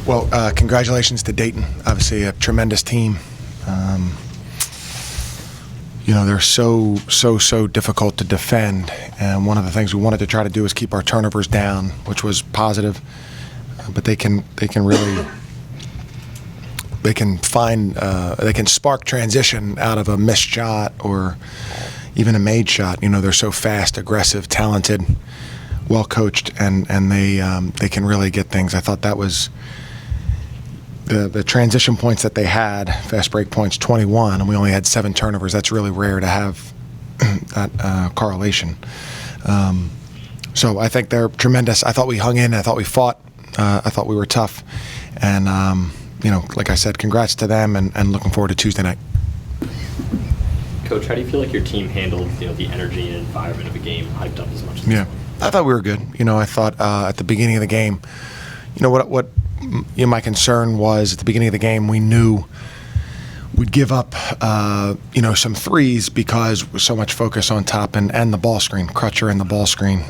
Well, congratulations to Dayton. Obviously, a tremendous team. They're so difficult to defend. And one of the things we wanted to try to do is keep our turnovers down, which was positive. But they can spark transition out of a missed shot or even a made shot. They're so fast, aggressive, talented, well coached, and they can really get things. I thought that was the transition points that they had, fast break points 21, and we only had 7 turnovers. That's really rare to have that correlation. So I think they're tremendous. I thought we hung in. I thought we fought. I thought we were tough. And, like I said, congrats to them and looking forward to Tuesday night. Coach, how do you feel like your team handled the energy and environment of a game hyped up as much as this one? I thought we were good. I thought at the beginning of the game, what my concern was at the beginning of the game, we knew we'd give up, some threes because with so much focus on top and the ball screen, Crutcher and the ball screen.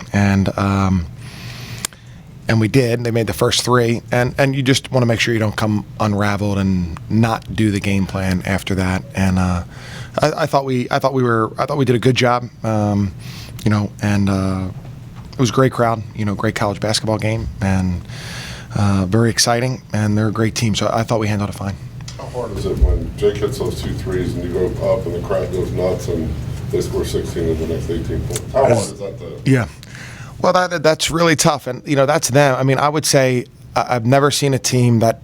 And we did. They made the first 3, and you just want to make sure you don't come unraveled and not do the game plan after that. And I thought we did a good job. And it was a great crowd. Great college basketball game, and very exciting. And they're a great team. So I thought we handled it fine. How hard is it when Jake hits those 2 threes and you go up and the crowd goes nuts and they score 16 in the next 18 points? How hard is that to? Yeah. Well, that's really tough, and that's them. I mean, I would say I've never seen a team that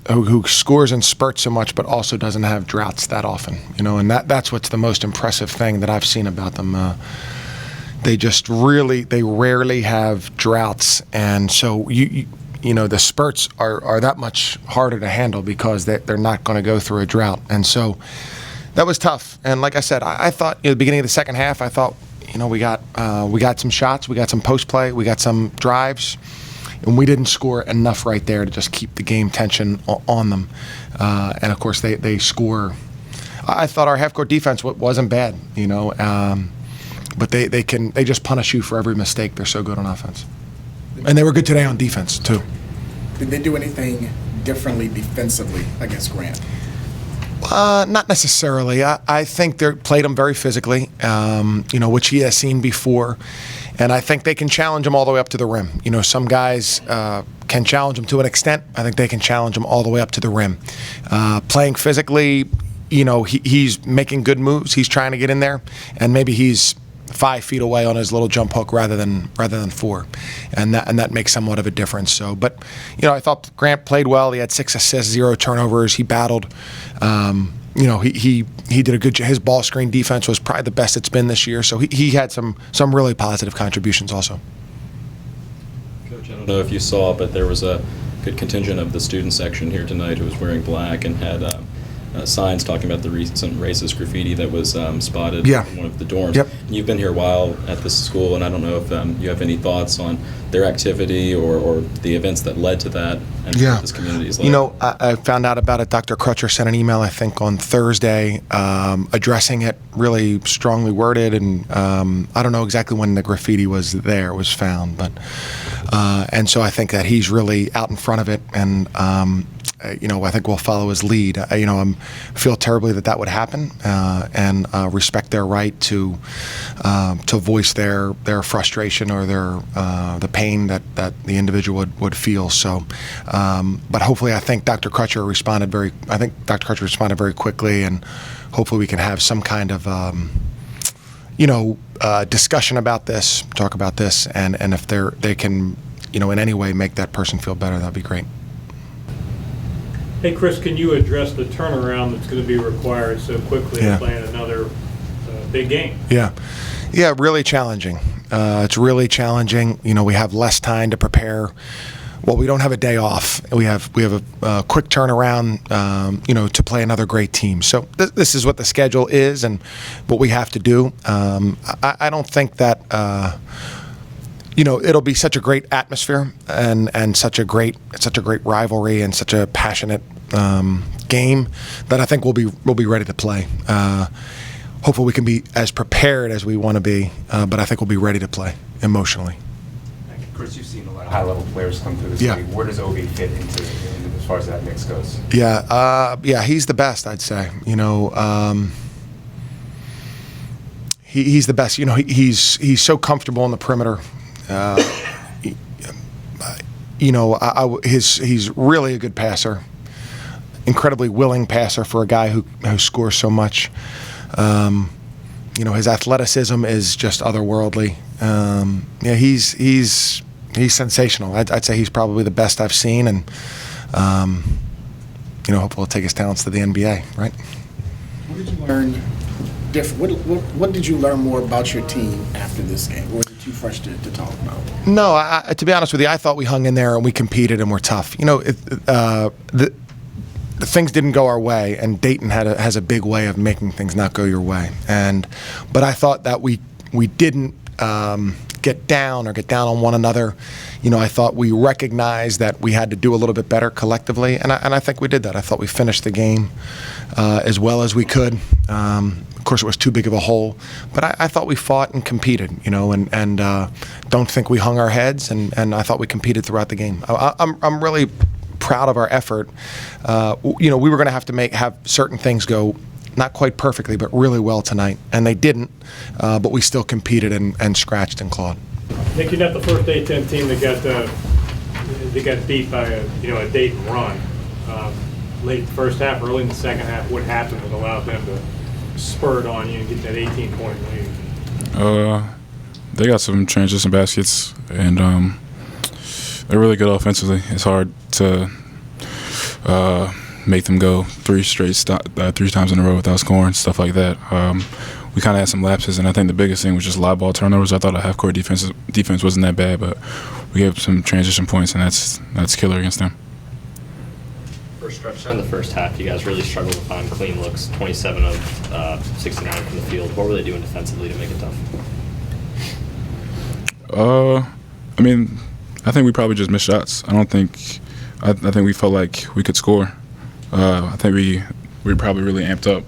who scores in spurts so much, but also doesn't have droughts that often. And that's what's the most impressive thing that I've seen about them. They rarely have droughts, and so the spurts are that much harder to handle because they're not going to go through a drought, and so that was tough. And like I said, I thought at the beginning of the second half, I thought. We got some shots, we got some post play, we got some drives, and we didn't score enough right there to just keep the game tension on them. And of course, they score. I thought our half court defense wasn't bad, but they just punish you for every mistake. They're so good on offense, and they were good today on defense too. Did they do anything differently defensively against Grant? Not necessarily. I think they played him very physically, which he has seen before. And I think they can challenge him all the way up to the rim. Some guys can challenge him to an extent. I think they can challenge him all the way up to the rim. Playing physically, he's making good moves. He's trying to get in there. And maybe he's 5 feet away on his little jump hook rather than 4, and that makes somewhat of a difference. So, but I thought Grant played well. He had 6 assists, 0 turnovers. He battled. He did a good job. His ball screen defense was probably the best it's been this year. So he had some really positive contributions also. Coach, I don't know if you saw, but there was a good contingent of the student section here tonight who was wearing black and had signs talking about the recent racist graffiti that was spotted in one of the dorms. Yep. And you've been here a while at this school, and I don't know if you have any thoughts on their activity or the events that led to that and what this community is like. I found out about it. Dr. Crutcher sent an email, I think, on Thursday addressing it, really strongly worded, and I don't know exactly when the graffiti was found, but and so I think that he's really out in front of it, and I think we'll follow his lead. I feel terribly that would happen, and respect their right to voice their frustration or the pain that the individual would feel. So, but hopefully, I think Dr. Crutcher responded very quickly, and hopefully we can have some kind of discussion about this, talk about this, and if they can in any way make that person feel better, that'd be great. Hey, Chris, can you address the turnaround that's going to be required so quickly to plan another big game? Yeah, really challenging. It's really challenging. We have less time to prepare. Well, we don't have a day off. We have a quick turnaround, to play another great team. So this is what the schedule is and what we have to do. I don't think that it'll be such a great atmosphere and such a great rivalry and such a passionate game that I think we'll be ready to play. Hopefully we can be as prepared as we want to be, but I think we'll be ready to play emotionally. Chris, you've seen a lot high-level players come through this Yeah. league. Where does Obi fit into as far as that mix goes? Yeah, he's the best, I'd say. He's the best. He's so comfortable on the perimeter. He's really a good passer, incredibly willing passer for a guy who scores so much. His athleticism is just otherworldly. He's sensational. I'd say he's probably the best I've seen, and hopefully he'll take his talents to the NBA, right? What did you learn what did you learn more about your team after this game? Or was it too fresh to talk about? No, to be honest with you, I thought we hung in there and we competed and we're tough. The things didn't go our way, and Dayton has a big way of making things not go your way. But I thought that we didn't get down on one another. I thought we recognized that we had to do a little bit better collectively, and I think we did that. I thought we finished the game as well as we could. Of course, it was too big of a hole, but I thought we fought and competed, and don't think we hung our heads, and I thought we competed throughout the game. I'm really proud of our effort. We were going to have certain things go not quite perfectly, but really well tonight, and they didn't. But we still competed and scratched and clawed. Nick, you're not the first A-10 team that got beat by a Dayton run. Late first half, early in the second half, what happened that allowed them to spur it on you and get that 18-point lead? They got some transition baskets, and they're really good offensively. It's hard to make them go three times in a row without scoring, stuff like that. We kind of had some lapses, and I think the biggest thing was just live ball turnovers. I thought our half-court defense wasn't that bad, but we gave some transition points, and that's killer against them. First stretch in the first half, you guys really struggled to find clean looks, 27 of 69 from the field. What were they doing defensively to make it tough? I think we probably just missed shots. I think we felt like we could score. I think we probably really amped up,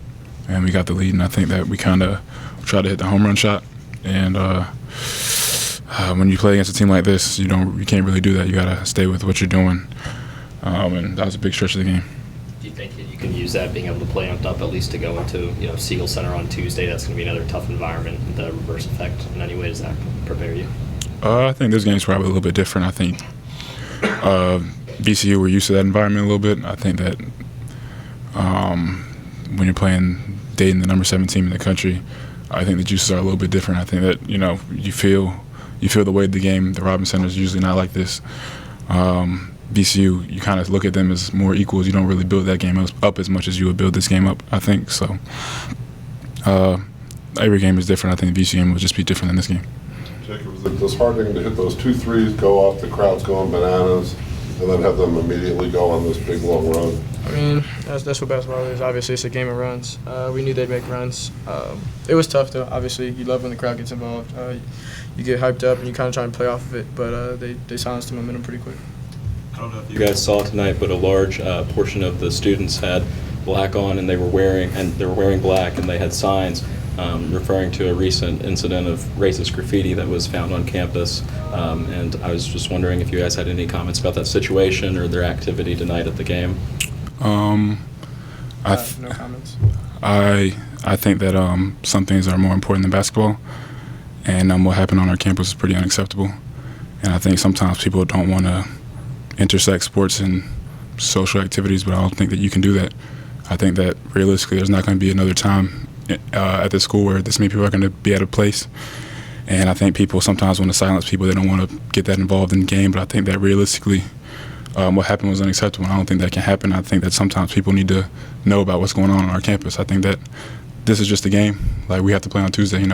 and we got the lead, and I think that we kind of tried to hit the home run shot. And when you play against a team like this, you can't really do that. You got to stay with what you're doing. And that was a big stretch of the game. Do you think that you can use that, being able to play amped up, at least to go into Siegel Center on Tuesday? That's going to be another tough environment. The reverse effect in any way, does that prepare you? I think this game's probably a little bit different. I think VCU, we're used to that environment a little bit. I think that when you're playing Dayton, the number 7 team in the country, I think the juices are a little bit different. I think that you feel the weight of the game. The Robins Center is usually not like this. VCU, you kind of look at them as more equals. You don't really build that game up as much as you would build this game up, I think. So every game is different. I think the VCU game will just be different than this game. Jacob, was it disheartening to hit those 2 threes, go off, the crowd's going bananas, and then have them immediately go on this big long run? That's what basketball is. Obviously, it's a game of runs. We knew they'd make runs. It was tough, though. Obviously, you love when the crowd gets involved. You get hyped up, and you kind of try and play off of it, but they silenced the momentum pretty quick. I don't know if you guys saw tonight, but a large portion of the students had black on, and they were wearing black, and they had signs referring to a recent incident of racist graffiti that was found on campus. And I was just wondering if you guys had any comments about that situation or their activity tonight at the game. No comments. I think that some things are more important than basketball, and what happened on our campus is pretty unacceptable. And I think sometimes people don't want to intersect sports and social activities, but I don't think that you can do that. I think that realistically there's not going to be another time at this school where this many people are going to be at a place. And I think people sometimes want to silence people. They don't want to get that involved in the game, but I think that realistically what happened was unacceptable. I don't think that can happen. I think that sometimes people need to know about what's going on our campus. I think that this is just a game. Like, we have to play on Tuesday.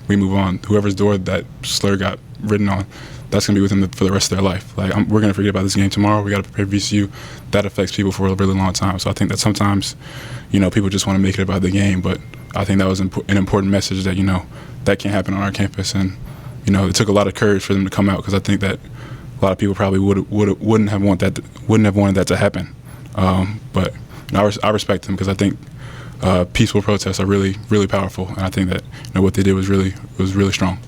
We move on. Whoever's door that slur got written on, that's going to be with them for the rest of their life. Like, we're going to forget about this game tomorrow. We got to prepare VCU. That affects people for a really long time. So I think that sometimes, people just want to make it about the game. But I think that was an important message that, that can't happen on our campus. And, it took a lot of courage for them to come out, because I think that a lot of people probably wouldn't have wanted that to happen. But I respect them, because I think peaceful protests are really, really powerful. And I think that what they did was really strong.